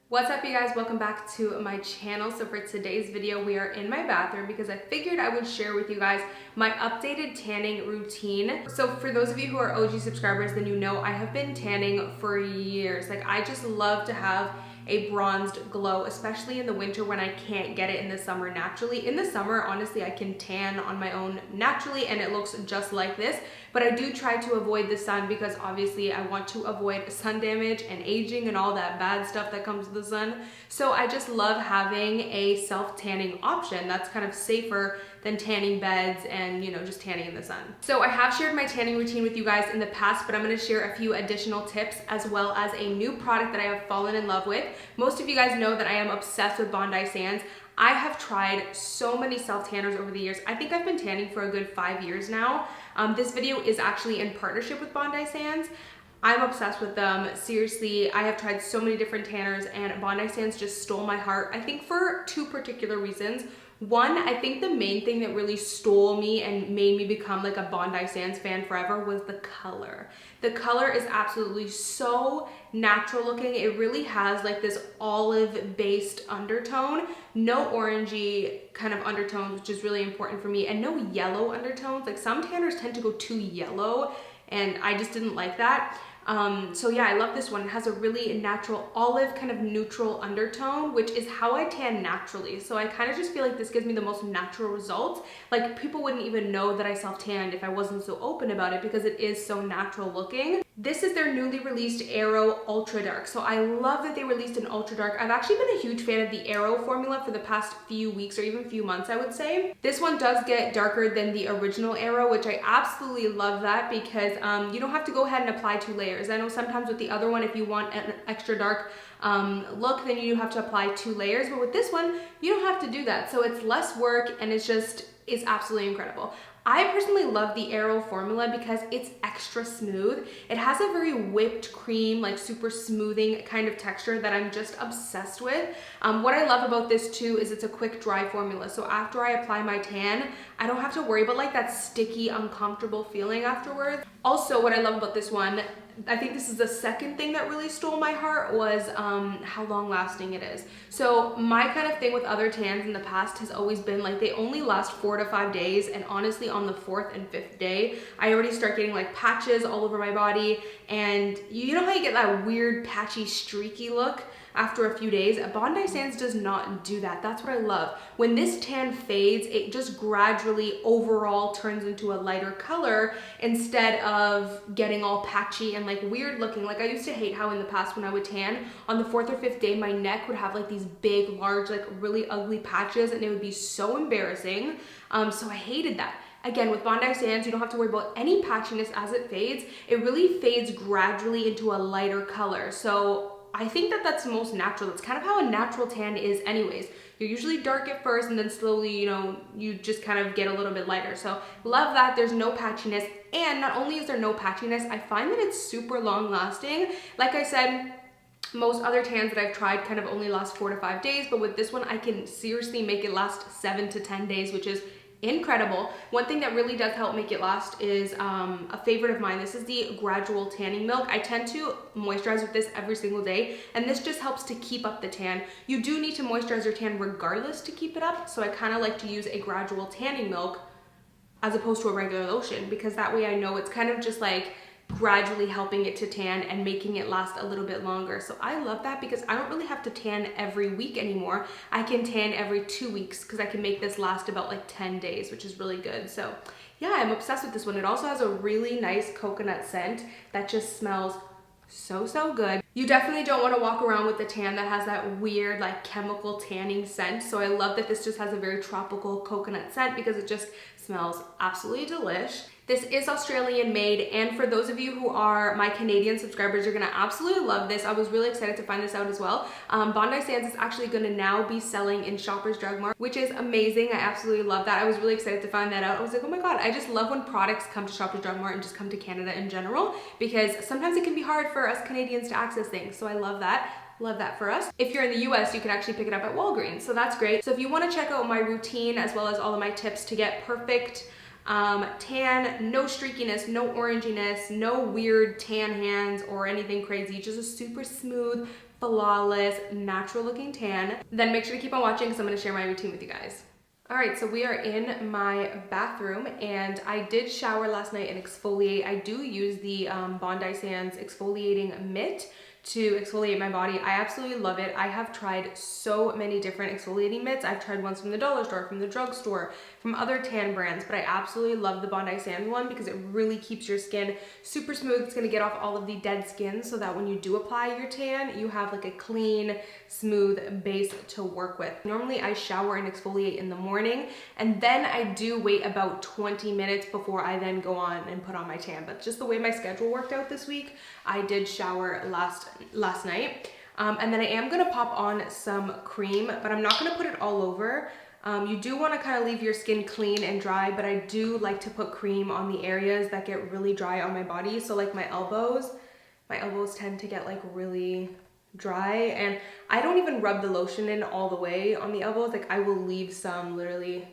What's up, you guys? Welcome back to my channel. So for today's video, we are in my bathroom because I figured I would share with you guys my updated tanning routine. So for those of you who are OG subscribers, then you know I have been tanning for years. Like, I just love to have a bronzed glow, especially in the winter when I can't get it in the summer naturally. In the summer, honestly, I can tan on my own naturally and it looks just like this, but I do try to avoid the sun because obviously I want to avoid sun damage and aging and all that bad stuff that comes with the sun. So I just love having a self-tanning option that's kind of safer than tanning beds and, you know, just tanning in the sun. So I have shared my tanning routine with you guys in the past, but I'm gonna share a few additional tips as well as a new product that I have fallen in love with. Most of you guys know that I am obsessed with Bondi sands. I have tried so many self-tanners over the years. I think I've been tanning for a good 5 years now. This video is actually in partnership with Bondi sands. I'm obsessed with them. Seriously, I have tried so many different tanners and Bondi sands just stole my heart, I think for two particular reasons. One, I think the main thing that really stole me and made me become like a Bondi sands fan forever was the color. The color is absolutely so natural looking. It really has like this olive based undertone, no orangey kind of undertones, which is really important for me, and no yellow undertones. Like, some tanners tend to go too yellow and I just didn't like that. So yeah, I love this one. It has a really natural olive kind of neutral undertone, which is how I tan naturally. So I kind of just feel like this gives me the most natural results. Like, people wouldn't even know that I self-tanned if I wasn't so open about it because it is so natural looking. This is their newly released Aero Ultra Dark. So I love that they released an Ultra Dark. I've actually been a huge fan of the Aero formula for the past few weeks or even few months, I would say. This one does get darker than the original Aero, which I absolutely love that because you don't have to go ahead and apply 2 layers. I know sometimes with the other one, if you want an extra dark look, then you have to apply 2 layers. But with this one, you don't have to do that. So it's less work and it's absolutely incredible. I personally love the Aero formula because it's extra smooth. It has a very whipped cream, like super smoothing kind of texture that I'm just obsessed with. What I love about this too is it's a quick dry formula. So after I apply my tan, I don't have to worry about like that sticky, uncomfortable feeling afterwards. Also, what I love about this one, I think this is the second thing that really stole my heart, was how long lasting it is. So my kind of thing with other tans in the past has always been like they only last 4 to 5 days, and honestly on the 4th and 5th day I already start getting like patches all over my body, and you know how you get that weird patchy streaky look after a few days? Bondi sands does not do that. That's what I love. When this tan fades, it just gradually overall turns into a lighter color instead of getting all patchy and like weird looking. Like, I used to hate how in the past when I would tan, on the 4th or 5th day, my neck would have like these big, large, like really ugly patches, and it would be so embarrassing. So I hated that. Again, with Bondi sands, you don't have to worry about any patchiness as it fades. It really fades gradually into a lighter color. So I think that that's most natural. It's kind of how a natural tan is anyways. You're usually dark at first and then slowly, you know, you just kind of get a little bit lighter. So love that there's no patchiness. And not only is there no patchiness, I find that it's super long lasting. Like I said, most other tans that I've tried kind of only last 4 to 5 days, but with this one, I can seriously make it last 7 to 10 days, which is incredible. One thing that really does help make it last is a favorite of mine. This is the Gradual tanning milk. I tend to moisturize with this every single day, and this just helps to keep up the tan. You do need to moisturize your tan regardless to keep it up, so I kind of like to use a Gradual tanning milk as opposed to a regular lotion, because that way I know it's kind of just like gradually helping it to tan and making it last a little bit longer. So I love that because I don't really have to tan every week anymore. I can tan every 2 weeks because I can make this last about like 10 days, which is really good. So yeah, I'm obsessed with this one. It also has a really nice coconut scent that just smells so good. You definitely don't want to walk around with a tan that has that weird like chemical tanning scent. So I love that this just has a very tropical coconut scent because it just smells absolutely delish. This is Australian made, and for those of you who are my Canadian subscribers, you're gonna absolutely love this. I was really excited to find this out as well. Bondi sands is actually gonna now be selling in Shoppers Drug Mart, which is amazing. I absolutely love that. I was really excited to find that out. I was like, oh my god, I just love when products come to Shoppers Drug Mart and just come to Canada in general, because sometimes it can be hard for us Canadians to access things, so I love that. Love that for us. If you're in the US, you can actually pick it up at Walgreens, so that's great. So if you want to check out my routine as well as all of my tips to get perfect Tan, no streakiness, no oranginess, no weird tan hands or anything crazy, just a super smooth, flawless, natural looking tan. Then make sure to keep on watching because I'm gonna share my routine with you guys. All right, so we are in my bathroom and I did shower last night and exfoliate. I do use the Bondi Sands exfoliating mitt to exfoliate my body. I absolutely love it. I have tried so many different exfoliating mitts. I've tried ones from the dollar store, from the drugstore, from other tan brands, but I absolutely love the Bondi Sands one because it really keeps your skin super smooth. It's gonna get off all of the dead skin so that when you do apply your tan, you have like a clean, smooth base to work with. Normally I shower and exfoliate in the morning and then I do wait about 20 minutes before I then go on and put on my tan. But just the way my schedule worked out this week, I did shower last night. And then I am gonna pop on some cream, but I'm not gonna put it all over. You do wanna kind of leave your skin clean and dry, but I do like to put cream on the areas that get really dry on my body. So like my elbows tend to get like really dry, and I don't even rub the lotion in all the way on the elbows. Like I will leave some literally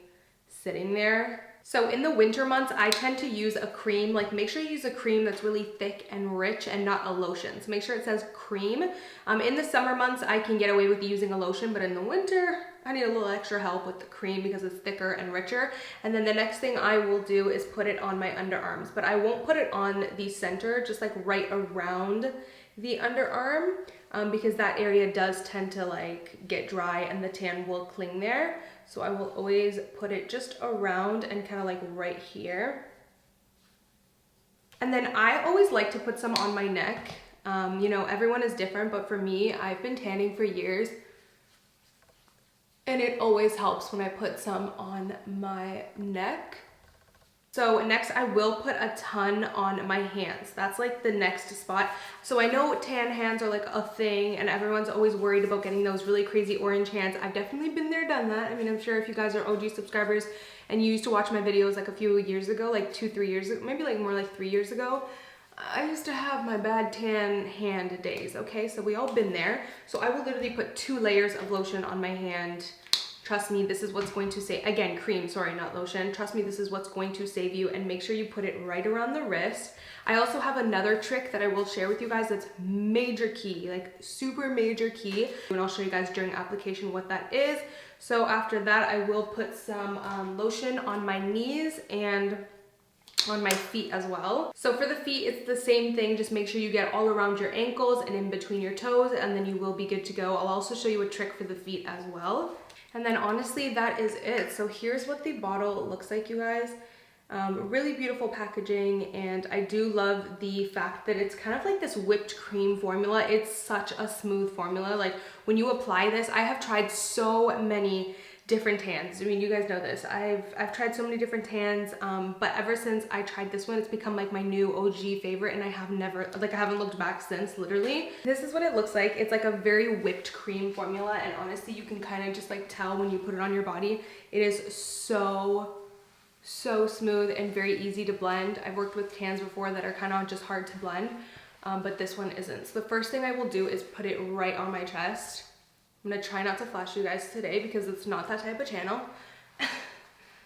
sitting there. So in the winter months, I tend to use a cream. Like make sure you use a cream that's really thick and rich and not a lotion. So make sure it says cream. In the summer months, I can get away with using a lotion, but in the winter, I need a little extra help with the cream because it's thicker and richer. And then the next thing I will do is put it on my underarms, but I won't put it on the center, just like right around the underarm, because that area does tend to like get dry and the tan will cling there. So I will always put it just around and kind of like right here. And then I always like to put some on my neck. You know, everyone is different, but for me, I've been tanning for years. And it always helps when I put some on my neck. So next I will put a ton on my hands. That's like the next spot. So I know tan hands are like a thing and everyone's always worried about getting those really crazy orange hands. I've definitely been there, done that. I mean, I'm sure if you guys are OG subscribers and you used to watch my videos like a few years ago, like 2-3 years ago, maybe like more like 3 years ago, I used to have my bad tan hand days, okay? So we all been there. So I will literally put 2 layers of lotion on my hand. Trust me, this is what's going to save, again, cream, sorry, not lotion. Trust me, this is what's going to save you, and make sure you put it right around the wrist. I also have another trick that I will share with you guys that's major key, like super major key. And I'll show you guys during application what that is. So after that, I will put some lotion on my knees and on my feet as well. So for the feet, it's the same thing. Just make sure you get all around your ankles and in between your toes, and then you will be good to go. I'll also show you a trick for the feet as well. And then honestly, that is it. So here's what the bottle looks like, you guys. Really beautiful packaging, and I do love the fact that it's kind of like this whipped cream formula. It's such a smooth formula. Like when you apply this, I have tried so many different tans. I mean, you guys know this. I've tried so many different tans, but ever since I tried this one, it's become like my new OG favorite, and I haven't looked back since, literally. This is what it looks like. It's like a very whipped cream formula, and honestly, you can kind of just like tell when you put it on your body. It is so smooth and very easy to blend. I've worked with tans before that are kind of just hard to blend, but this one isn't. So the first thing I will do is put it right on my chest. I'm gonna try not to flash you guys today because it's not that type of channel.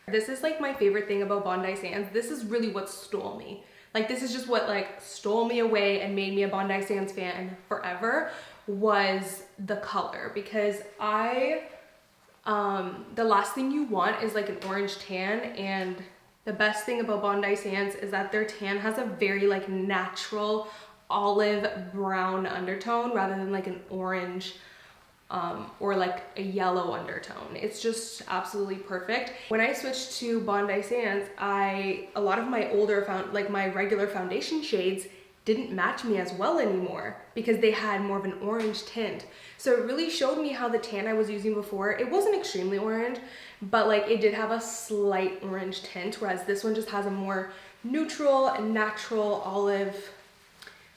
This is like my favorite thing about Bondi Sands. This is really what stole me. Like this is just what like stole me away and made me a Bondi Sands fan forever, was the color. Because the last thing you want is like an orange tan, and the best thing about Bondi Sands is that their tan has a very like natural olive brown undertone rather than like an orange or like a yellow undertone. It's just absolutely perfect. When I switched to Bondi Sands, a lot of my older my regular foundation shades didn't match me as well anymore because they had more of an orange tint. So it really showed me how the tan I was using before, it wasn't extremely orange, but like it did have a slight orange tint, whereas this one just has a more neutral and natural olive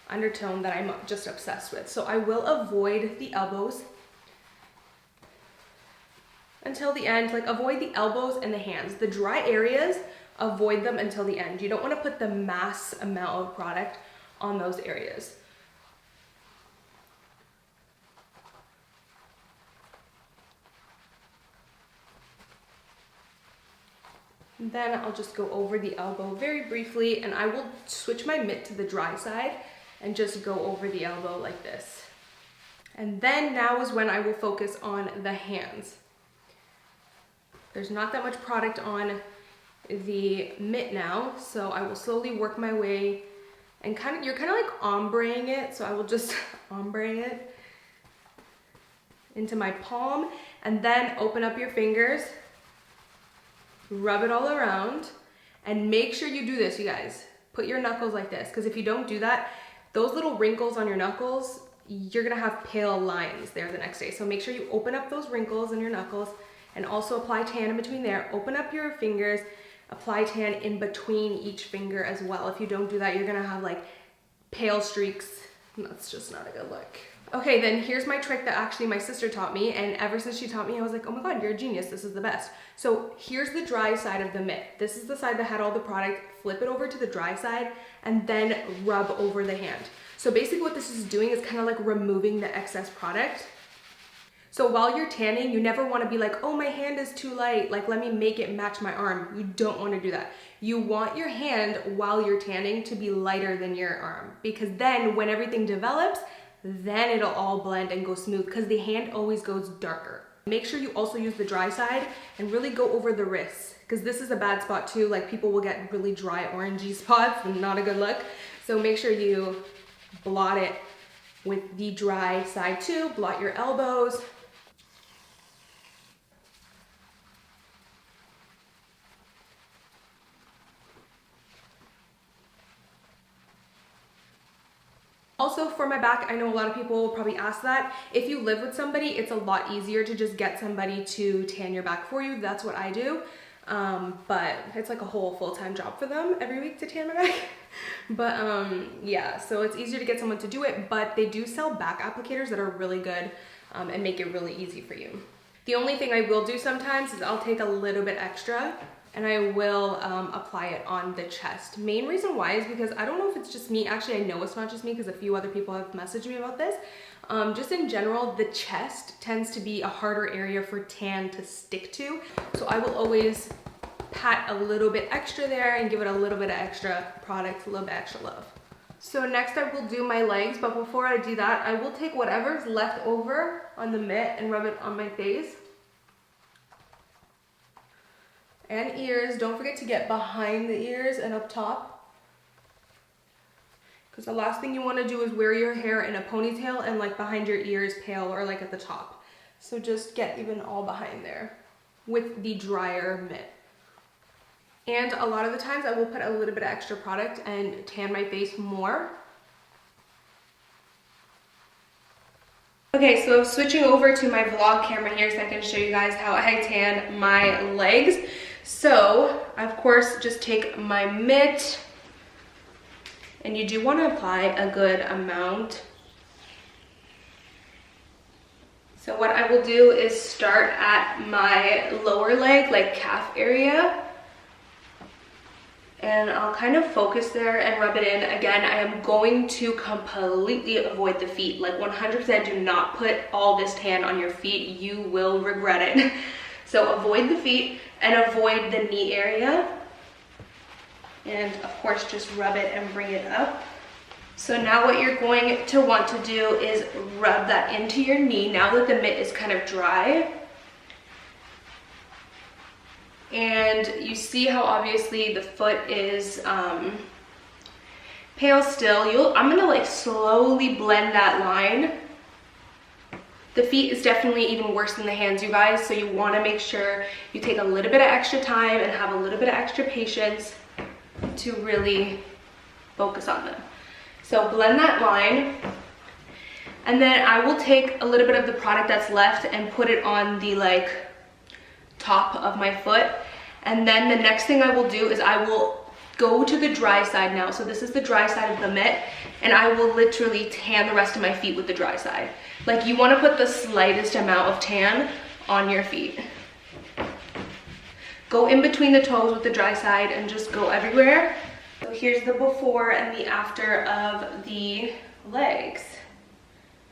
undertone that I'm just obsessed with. So I will avoid the elbows until the end. Like avoid the elbows and the hands. The dry areas, avoid them until the end. You don't want to put the mass amount of product on those areas. And then I'll just go over the elbow very briefly, and I will switch my mitt to the dry side and just go over the elbow like this. And then now is when I will focus on the hands. There's not that much product on the mitt now, so I will slowly work my way and you're kind of like ombreing it, so I will just ombre it into my palm, and then open up your fingers, rub it all around, and make sure you do this, you guys. Put your knuckles like this, because if you don't do that, those little wrinkles on your knuckles, you're gonna have pale lines there the next day. So make sure you open up those wrinkles in your knuckles and also apply tan in between there. Open up your fingers, apply tan in between each finger as well. If you don't do that, you're gonna have like pale streaks. That's just not a good look. Okay, then here's my trick that actually my sister taught me, and ever since she taught me, I was like, oh my God, you're a genius, this is the best. So here's the dry side of the mitt. This is the side that had all the product. Flip it over to the dry side and then rub over the hand. So basically what this is doing is kind of like removing the excess product. So while you're tanning, you never want to be like, oh, my hand is too light, like let me make it match my arm. You don't want to do that. You want your hand while you're tanning to be lighter than your arm, because then when everything develops, then it'll all blend and go smooth, because the hand always goes darker. Make sure you also use the dry side and really go over the wrists, because this is a bad spot too. Like people will get really dry orangey spots and not a good look. So make sure you blot it with the dry side too. Blot your elbows. Also for my back, I know a lot of people will probably ask that. If you live with somebody, it's a lot easier to just get somebody to tan your back for you. That's what I do. But it's like a whole full-time job for them every week to tan my back. But yeah, so it's easier to get someone to do it, but they do sell back applicators that are really good and make it really easy for you. The only thing I will do sometimes is I'll take a little bit extra and I will apply it on the chest. Main reason why is because I don't know if it's just me. Actually, I know it's not just me because a few other people have messaged me about this. Just in general, the chest tends to be a harder area for tan to stick to. So I will always pat a little bit extra there and give it a little bit of extra product, a little bit extra love. So next I will do my legs, but before I do that, I will take whatever's left over on the mitt and rub it on my face. And ears. Don't forget to get behind the ears and up top, because the last thing you want to do is wear your hair in a ponytail and like behind your ears pale or like at the top. So just get even all behind there with the drier mitt. And a lot of the times I will put a little bit of extra product and tan my face more. Okay, so switching over to my vlog camera here so I can show you guys how I tan my legs. So, of course, just take my mitt, and you do want to apply a good amount. So what I will do is start at my lower leg, like calf area, and I'll kind of focus there and rub it in. Again, I am going to completely avoid the feet. Like 100% do not put all this tan on your feet. You will regret it. So avoid the feet and avoid the knee area. And of course, just rub it and bring it up. So now what you're going to want to do is rub that into your knee now that the mitt is kind of dry. And you see how obviously the foot is pale still. I'm gonna like slowly blend that line. The feet is definitely even worse than the hands, you guys, so you want to make sure you take a little bit of extra time and have a little bit of extra patience to really focus on them. So blend that line, and then I will take a little bit of the product that's left and put it on the like top of my foot. And then the next thing I will do is I will go to the dry side now. So this is the dry side of the mitt, and I will literally tan the rest of my feet with the dry side. Like you want to put the slightest amount of tan on your feet. Go in between the toes with the dry side and just go everywhere. So here's the before and the after of the legs.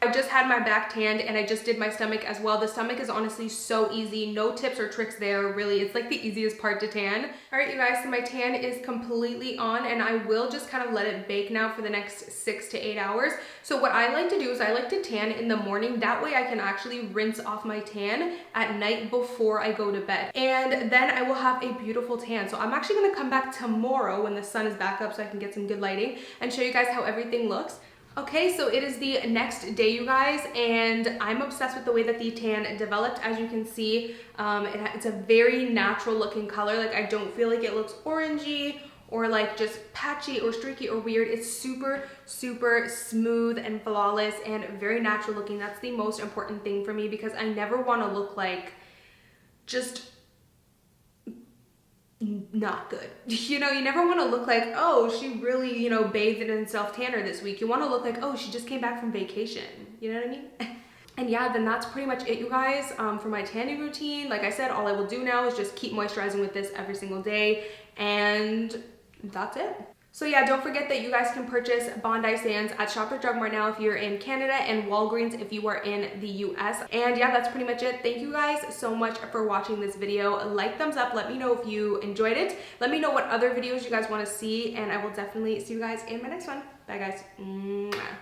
I just had my back tanned and I just did my stomach as well. The stomach is honestly so easy. No tips or tricks there, really. It's like the easiest part to tan. All right, you guys, so my tan is completely on and I will just kind of let it bake now for the next 6 to 8 hours. So what I like to do is I like to tan in the morning. That way I can actually rinse off my tan at night before I go to bed. And then I will have a beautiful tan. So I'm actually gonna come back tomorrow when the sun is back up so I can get some good lighting and show you guys how everything looks. Okay, so it is the next day, you guys, and I'm obsessed with the way that the tan developed. As you can see, it's a very natural looking color. Like, I don't feel like it looks orangey or like just patchy or streaky or weird. It's super, super smooth and flawless and very natural looking. That's the most important thing for me because I never want to look like just not good. You know, you never want to look like, oh, she really, you know, bathed in self-tanner this week. You want to look like, oh, she just came back from vacation. You know what I mean? And yeah, then that's pretty much it, you guys, for my tanning routine. Like I said, all I will do now is just keep moisturizing with this every single day, and that's it. So yeah, don't forget that you guys can purchase Bondi Sands at Shoppers Drug Mart now if you're in Canada, and Walgreens if you are in the US. And yeah, that's pretty much it. Thank you guys so much for watching this video. Like, thumbs up, let me know if you enjoyed it. Let me know what other videos you guys want to see, and I will definitely see you guys in my next one. Bye guys. Mwah.